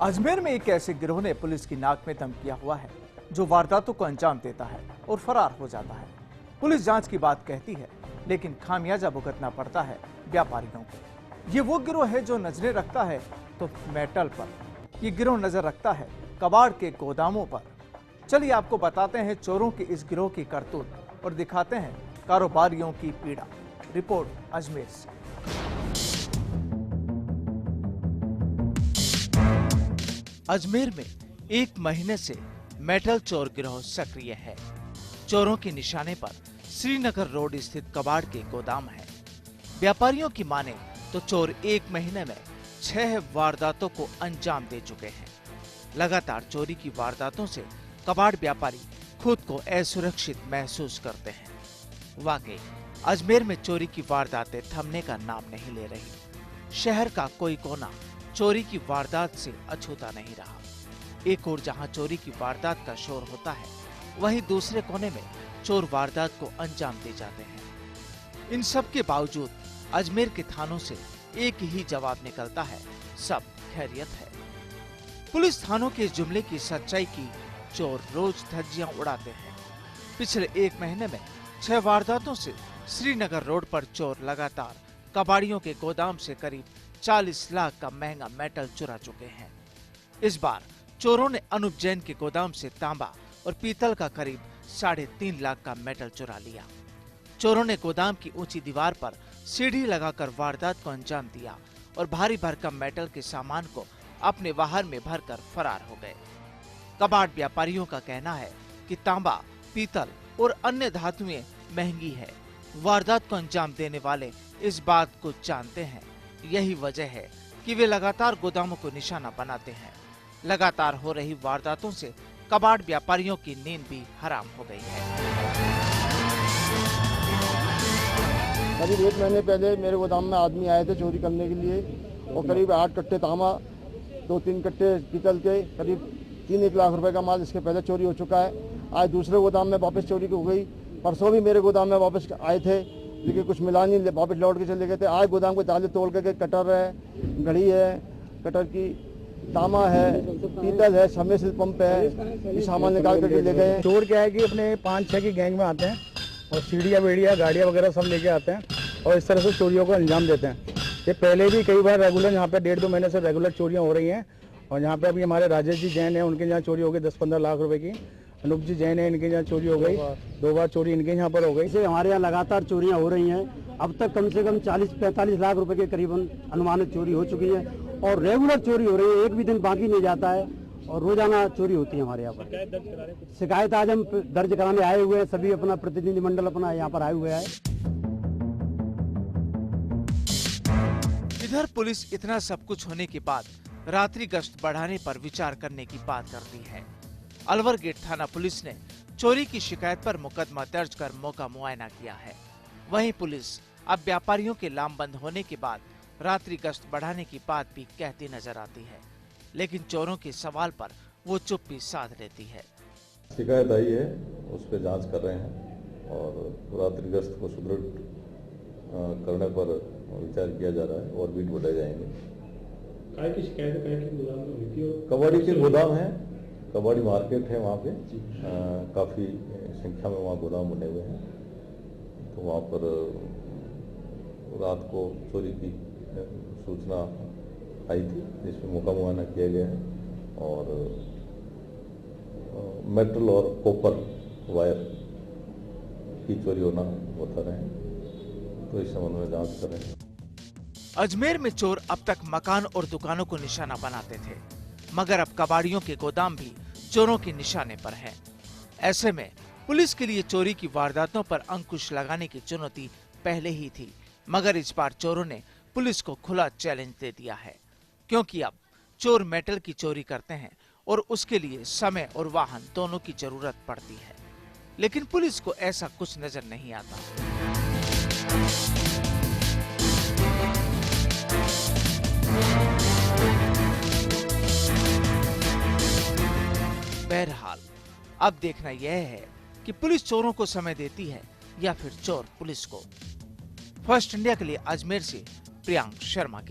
अजमेर में एक ऐसे गिरोह ने पुलिस की नाक में दम किया हुआ है जो वारदातों को अंजाम देता है और फरार हो जाता है। पुलिस जांच की बात कहती है, लेकिन खामियाजा भुगतना पड़ता है व्यापारियों को। ये वो गिरोह है जो नजरें रखता है तो मेटल पर, ये गिरोह नजर रखता है कबाड़ के गोदामों पर। चलिए आपको बताते हैं चोरों की इस गिरोह की करतूत और दिखाते हैं कारोबारियों की पीड़ा। रिपोर्ट अजमेर से। अजमेर में एक महीने से मेटल चोर गिरोह सक्रिय है। चोरों के निशाने पर श्रीनगर रोड स्थित कबाड़ के गोदाम है। व्यापारियों की माने तो चोर एक महीने में 6 वारदातों को अंजाम दे चुके हैं। लगातार चोरी की वारदातों से कबाड़ व्यापारी खुद को असुरक्षित महसूस करते हैं। वाकई अजमेर में चोरी की वारदातें थमने का नाम नहीं ले रही। शहर का कोई कोना चोरी की वारदात से अछूता नहीं रहा। एक ओर जहां चोरी की वारदात का शोर होता है, वहीं दूसरे कोने में चोर वारदात को अंजाम दे जाते हैं। इन सब के बावजूद अजमेर के थानों से एक ही जवाब निकलता है, सब खैरियत है। पुलिस थानों के इस जुमले की सच्चाई की चोर रोज धज्जियां उड़ाते हैं। पिछले एक महीने में 6 वारदातों से श्रीनगर रोड पर चोर लगातार कबाड़ियों के गोदाम से करीब 40 लाख का महंगा मेटल चुरा चुके हैं। इस बार चोरों ने अनूप जैन के गोदाम से तांबा और पीतल का करीब 3.5 लाख का मेटल चुरा लिया। चोरों ने गोदाम की ऊंची दीवार पर सीढ़ी लगाकर वारदात को अंजाम दिया और भारी भरकम मेटल के सामान को अपने वाहन में भरकर फरार हो गए। कबाड़ व्यापारियों का कहना है कि तांबा, पीतल और अन्य धातुएं महंगी है। वारदात को अंजाम देने वाले इस बात को जानते हैं। यही वजह है कि वे लगातार गोदामों को निशाना बनाते हैं। लगातार हो रही वारदातों से कबाड़ व्यापारियों की नींद भी हराम हो गई है। करीब एक महीने पहले मेरे गोदाम में आदमी आए थे चोरी करने के लिए और करीब 8 कट्टे तांबा, 2-3 कट्टे पीतल के करीब 3-1 लाख रुपए का माल इसके पहले चोरी हो चुका है। आज दूसरे गोदाम में वापस चोरी हो गई। परसों भी मेरे गोदाम में वापस आए थे, लेकिन कुछ मिला नहीं, वापस लौट के चले गए थे। आज गोदाम के ताले तोड़ करके कटर है, घड़ी है, कटर की तामा है, पीतल है, समय पंप है, ये सामान निकाल करके ले गए। चोर क्या है कि अपने 5-6 की गैंग में आते हैं और सीढ़ियाँ बेड़ियाँ गाड़ियाँ वगैरह सब लेके आते हैं और इस तरह से चोरियों को अंजाम देते हैं। ये पहले भी कई बार रेगुलर यहाँ पे 1.5-2 महीने से रेगुलर चोरियाँ हो रही हैं और यहाँ पे अभी हमारे राजेश जी जैन है, उनके यहाँ चोरी हो गई 10-15 लाख रुपए की। अनूप जी जैन है, इनके यहाँ चोरी हो गई 2 बार चोरी इनके यहाँ पर हो गई। इसे हमारे यहाँ लगातार चोरियां हो रही हैं। अब तक कम से कम 40-45 लाख रुपए के करीबन अनुमानित चोरी हो चुकी है और रेगुलर चोरी हो रही है। एक भी दिन बाकी नहीं जाता है और रोजाना चोरी होती है हमारे यहाँ पर। शिकायत आज हम दर्ज कराने आए हुए हैं, सभी अपना प्रतिनिधिमंडल अपना यहाँ पर आए हुए है। इधर पुलिस इतना सब कुछ होने के बाद रात्रि गश्त बढ़ाने पर विचार करने की बात करती है। अलवर गेट थाना पुलिस ने चोरी की शिकायत पर मुकदमा दर्ज कर मौका मुआयना किया है। वहीं पुलिस अब व्यापारियों के लामबंद होने के बाद रात्रि गश्त बढ़ाने की बात भी कहती नजर आती है, लेकिन चोरों के सवाल पर वो चुप्पी साध लेती है। शिकायत आई है, उस पर जांच कर रहे हैं और रात्रि गश्त को सुदृढ़ करने पर विचार किया जा रहा है और बीट बढ़ाए जाएंगे। काय की शिकायत गोदाम में हुई थी? कबाड़ी के गोदाम है, कबाड़ी मार्केट है वहाँ पे, काफी संख्या में वहाँ गोदाम बने हुए हैं। तो वहाँ पर रात को चोरी की सूचना आई थी, जिसमें मौका मुआयना किया गया है और मेटल और कॉपर वायर की चोरी होना बता रहे हैं। तो इस संबंध में जांच कर रहे हैं। अजमेर में चोर अब तक मकान और दुकानों को निशाना बनाते थे, मगर अब कबाड़ियों के गोदाम भी चोरों के निशाने पर हैं। ऐसे में पुलिस के लिए चोरी की वारदातों पर अंकुश लगाने की चुनौती पहले ही थी, मगर इस बार चोरों ने पुलिस को खुला चैलेंज दे दिया है, क्योंकि अब चोर मेटल की चोरी करते हैं और उसके लिए समय और वाहन दोनों की जरूरत पड़ती है, लेकिन पुलिस को ऐसा कुछ नजर नहीं आता। बहरहाल अब देखना यह है कि पुलिस चोरों को समय देती है या फिर चोर पुलिस को। फर्स्ट इंडिया के लिए अजमेर से प्रियांक शर्मा की